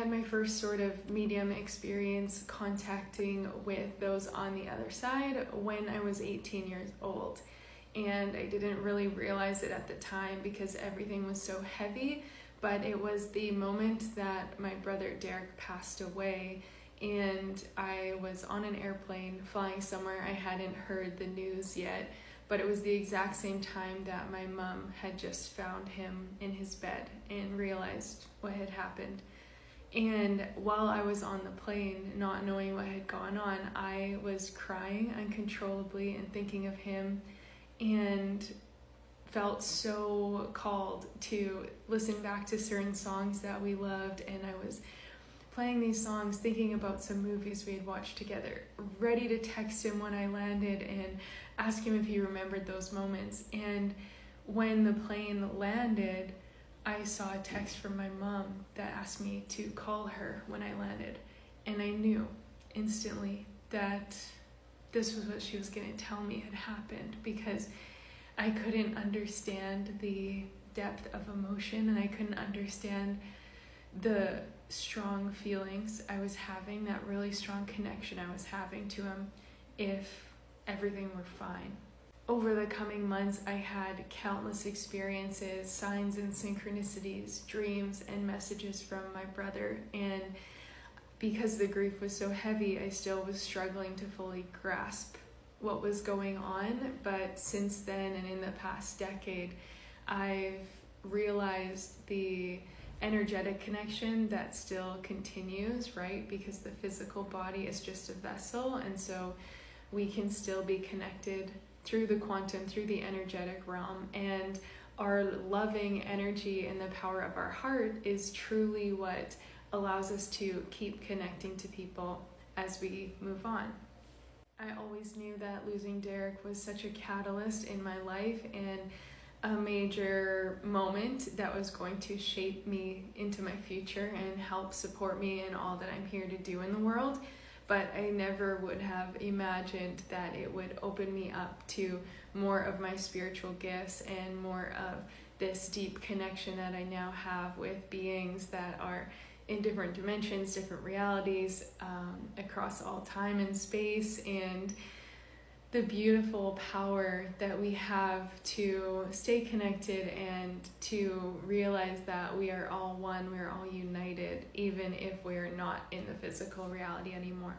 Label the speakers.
Speaker 1: had my first sort of medium experience contacting with those on the other side when I was 18 years old. And I didn't really realize it at the time because everything was so heavy, but it was the moment that my brother Derek passed away, and I was on an airplane flying somewhere. I hadn't heard the news yet, but it was the exact same time that my mom had just found him in his bed and realized what had happened. And while I was on the plane, not knowing what had gone on, I was crying uncontrollably and thinking of him, and felt so called to listen back to certain songs that we loved. And I was playing these songs, thinking about some movies we had watched together, ready to text him when I landed and ask him if he remembered those moments. And when the plane landed, I saw a text from my mom that asked me to call her when I landed. And I knew instantly that this was what she was going to tell me had happened, because I couldn't understand the depth of emotion, and I couldn't understand the strong feelings I was having, that really strong connection I was having to him, if everything were fine. Over the coming months, I had countless experiences, signs and synchronicities, dreams and messages from my brother. And because the grief was so heavy, I still was struggling to fully grasp what was going on. But since then, and in the past decade, I've realized the energetic connection that still continues, right? Because the physical body is just a vessel, and so we can still be connected through the quantum, through the energetic realm. And our loving energy and the power of our heart is truly what allows us to keep connecting to people as we move on. I always knew that losing Derek was such a catalyst in my life and a major moment that was going to shape me into my future and help support me in all that I'm here to do in the world. But I never would have imagined that it would open me up to more of my spiritual gifts and more of this deep connection that I now have with beings that are in different dimensions, different realities, across all time and space, and the beautiful power that we have to stay connected and to realize that we are all one, we are all united, even if we're not in the physical reality anymore.